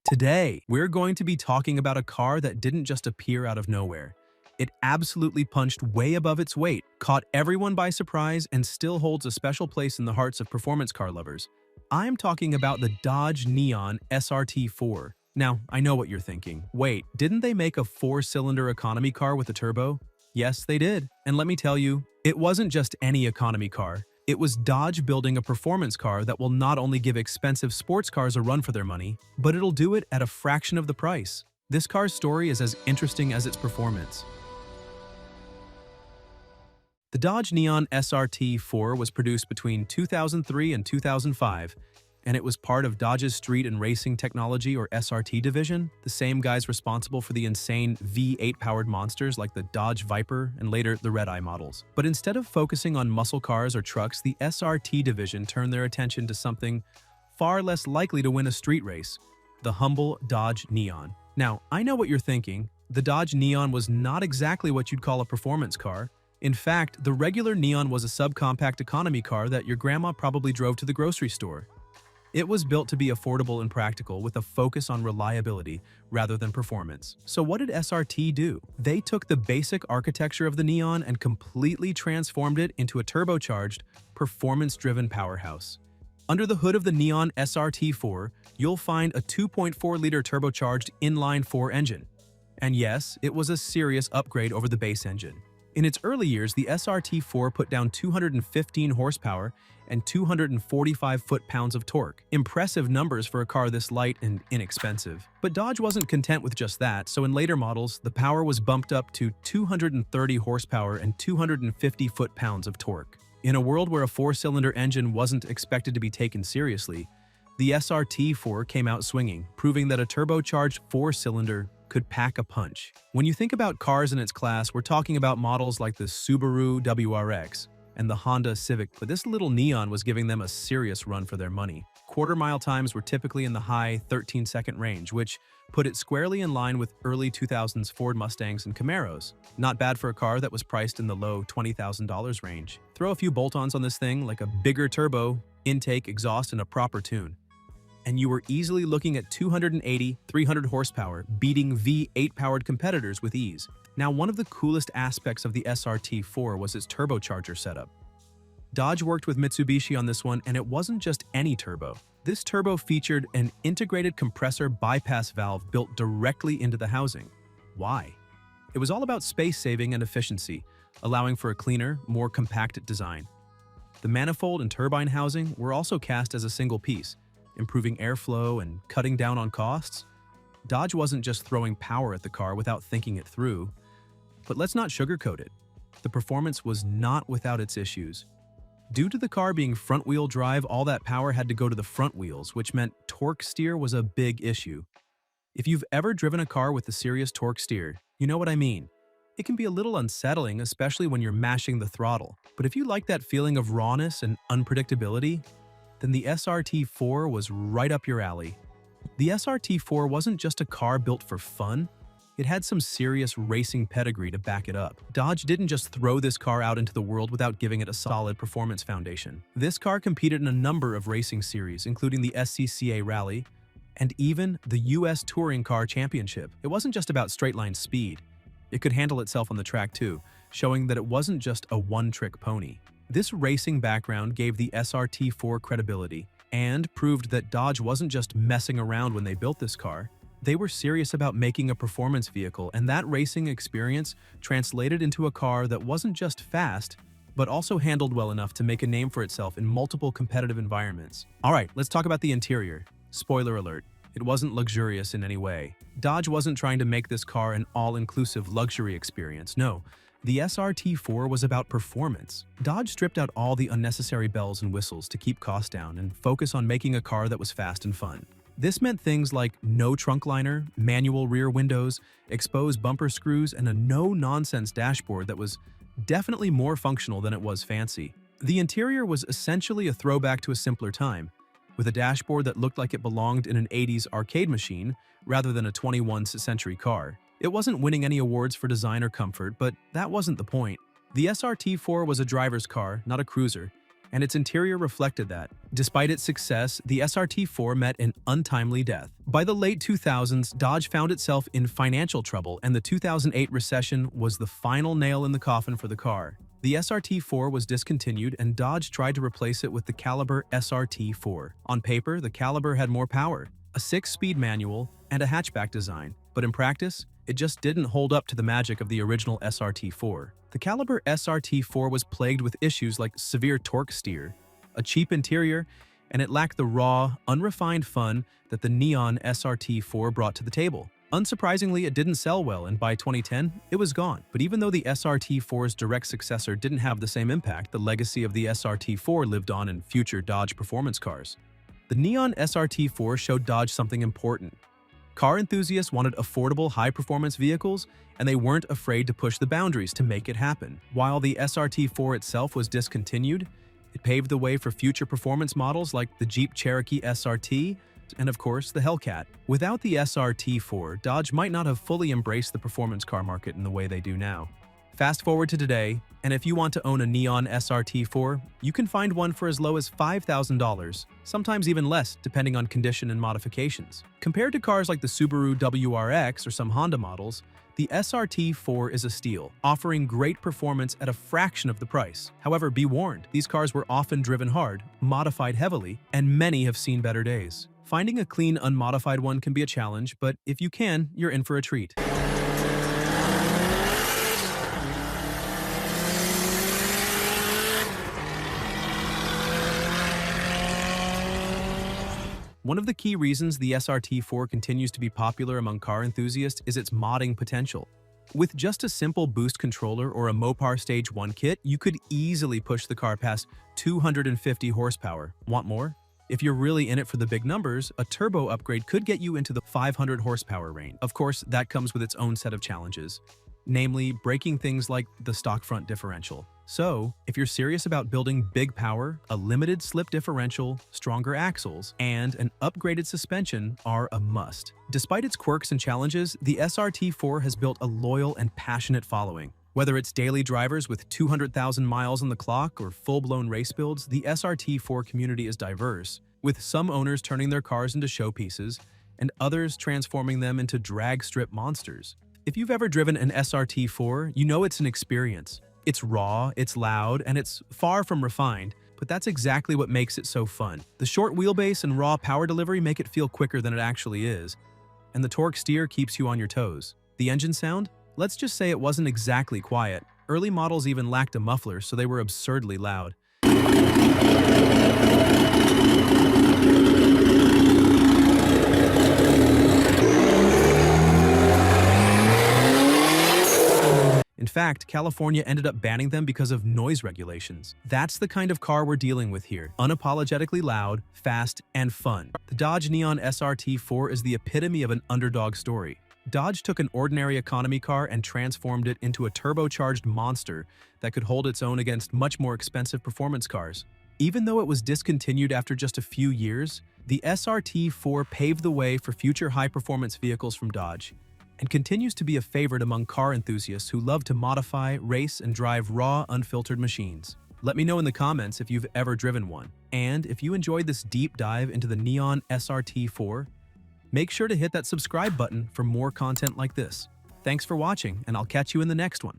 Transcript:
Today, we're going to be talking about a car that didn't just appear out of nowhere. It absolutely punched way above its weight, caught everyone by surprise, and still holds a special place in the hearts of performance car lovers. I'm talking about the Dodge Neon SRT-4. Now, I know what you're thinking. Wait, didn't they make a four-cylinder economy car with a turbo? Yes, they did. And let me tell you, it wasn't just any economy car. It was Dodge building a performance car that will not only give expensive sports cars a run for their money, but it'll do it at a fraction of the price. This car's story is as interesting as its performance. The Dodge Neon SRT-4 was produced between 2003 and 2005, and it was part of Dodge's Street and Racing Technology or SRT division, the same guys responsible for the insane V8-powered monsters like the Dodge Viper and later the Red Eye models. But instead of focusing on muscle cars or trucks, the SRT division turned their attention to something far less likely to win a street race: the humble Dodge Neon. Now, I know what you're thinking. The Dodge Neon was not exactly what you'd call a performance car. In fact, the regular Neon was a subcompact economy car that your grandma probably drove to the grocery store. It was built to be affordable and practical with a focus on reliability rather than performance. So what did SRT do? They took the basic architecture of the Neon and completely transformed it into a turbocharged, performance-driven powerhouse. Under the hood of the Neon SRT-4, you'll find a 2.4-liter turbocharged inline-4 engine. And yes, it was a serious upgrade over the base engine. In its early years, the SRT-4 put down 215 horsepower and 245 foot-pounds of torque. Impressive numbers for a car this light and inexpensive. But Dodge wasn't content with just that, so in later models, the power was bumped up to 230 horsepower and 250 foot-pounds of torque. In a world where a four-cylinder engine wasn't expected to be taken seriously, the SRT-4 came out swinging, proving that a turbocharged four-cylinder could pack a punch. When you think about cars in its class, we're talking about models like the Subaru WRX and the Honda Civic, but this little Neon was giving them a serious run for their money. Quarter-mile times were typically in the high 13-second range, which put it squarely in line with early 2000s Ford Mustangs and Camaros. Not bad for a car that was priced in the low $20,000 range. Throw a few bolt-ons on this thing, like a bigger turbo, intake, exhaust, and a proper tune, and you were easily looking at 280, 300 horsepower, beating V8-powered competitors with ease. Now, one of the coolest aspects of the SRT-4 was its turbocharger setup. Dodge worked with Mitsubishi on this one, and it wasn't just any turbo. This turbo featured an integrated compressor bypass valve built directly into the housing. Why? It was all about space saving and efficiency, allowing for a cleaner, more compact design. The manifold and turbine housing were also cast as a single piece, improving airflow and cutting down on costs. Dodge wasn't just throwing power at the car without thinking it through. But let's not sugarcoat it. The performance was not without its issues. Due to the car being front-wheel drive, all that power had to go to the front wheels, which meant torque steer was a big issue. If you've ever driven a car with a serious torque steer, you know what I mean. It can be a little unsettling, especially when you're mashing the throttle. But if you like that feeling of rawness and unpredictability, then the SRT-4 was right up your alley. The SRT-4 wasn't just a car built for fun, it had some serious racing pedigree to back it up. Dodge didn't just throw this car out into the world without giving it a solid performance foundation. This car competed in a number of racing series, including the SCCA Rally and even the US Touring Car Championship. It wasn't just about straight-line speed. It could handle itself on the track too, showing that it wasn't just a one-trick pony. This racing background gave the SRT-4 credibility and proved that Dodge wasn't just messing around when they built this car. They were serious about making a performance vehicle, and that racing experience translated into a car that wasn't just fast, but also handled well enough to make a name for itself in multiple competitive environments. Alright, let's talk about the interior. Spoiler alert, it wasn't luxurious in any way. Dodge wasn't trying to make this car an all-inclusive luxury experience, no. The SRT-4 was about performance. Dodge stripped out all the unnecessary bells and whistles to keep costs down and focus on making a car that was fast and fun. This meant things like no trunk liner, manual rear windows, exposed bumper screws, and a no-nonsense dashboard that was definitely more functional than it was fancy. The interior was essentially a throwback to a simpler time, with a dashboard that looked like it belonged in an 80s arcade machine rather than a 21st century car. It wasn't winning any awards for design or comfort, but that wasn't the point. The SRT-4 was a driver's car, not a cruiser, and its interior reflected that. Despite its success, the SRT-4 met an untimely death. By the late 2000s, Dodge found itself in financial trouble, and the 2008 recession was the final nail in the coffin for the car. The SRT-4 was discontinued, and Dodge tried to replace it with the Caliber SRT-4. On paper, the Caliber had more power, a 6-speed manual, and a hatchback design, but in practice, it just didn't hold up to the magic of the original SRT-4. The Caliber SRT-4 was plagued with issues like severe torque steer, a cheap interior, and it lacked the raw, unrefined fun that the Neon SRT-4 brought to the table. Unsurprisingly, it didn't sell well, and by 2010, it was gone. But even though the SRT-4's direct successor didn't have the same impact, the legacy of the SRT-4 lived on in future Dodge performance cars. The Neon SRT-4 showed Dodge something important. Car enthusiasts wanted affordable, high-performance vehicles, and they weren't afraid to push the boundaries to make it happen. While the SRT-4 itself was discontinued, it paved the way for future performance models like the Jeep Cherokee SRT and, of course, the Hellcat. Without the SRT-4, Dodge might not have fully embraced the performance car market in the way they do now. Fast forward to today, and if you want to own a Neon SRT-4, you can find one for as low as $5,000, sometimes even less depending on condition and modifications. Compared to cars like the Subaru WRX or some Honda models, the SRT-4 is a steal, offering great performance at a fraction of the price. However, be warned, these cars were often driven hard, modified heavily, and many have seen better days. Finding a clean, unmodified one can be a challenge, but if you can, you're in for a treat. One of the key reasons the SRT-4 continues to be popular among car enthusiasts is its modding potential. With just a simple boost controller or a Mopar Stage 1 kit, you could easily push the car past 250 horsepower. Want more? If you're really in it for the big numbers, a turbo upgrade could get you into the 500 horsepower range. Of course, that comes with its own set of challenges, namely breaking things like the stock front differential. So, if you're serious about building big power, a limited slip differential, stronger axles, and an upgraded suspension are a must. Despite its quirks and challenges, the SRT-4 has built a loyal and passionate following. Whether it's daily drivers with 200,000 miles on the clock or full-blown race builds, the SRT-4 community is diverse, with some owners turning their cars into showpieces and others transforming them into drag strip monsters. If you've ever driven an SRT-4, you know it's an experience. It's raw, it's loud, and it's far from refined, but that's exactly what makes it so fun. The short wheelbase and raw power delivery make it feel quicker than it actually is, and the torque steer keeps you on your toes. The engine sound? Let's just say it wasn't exactly quiet. Early models even lacked a muffler, so they were absurdly loud. In fact, California ended up banning them because of noise regulations. That's the kind of car we're dealing with here. Unapologetically loud, fast, and fun. The Dodge Neon SRT-4 is the epitome of an underdog story. Dodge took an ordinary economy car and transformed it into a turbocharged monster that could hold its own against much more expensive performance cars. Even though it was discontinued after just a few years, the SRT-4 paved the way for future high-performance vehicles from Dodge, and continues to be a favorite among car enthusiasts who love to modify, race, and drive raw, unfiltered machines. Let me know in the comments if you've ever driven one. And if you enjoyed this deep dive into the Neon SRT-4, make sure to hit that subscribe button for more content like this. Thanks for watching, and I'll catch you in the next one.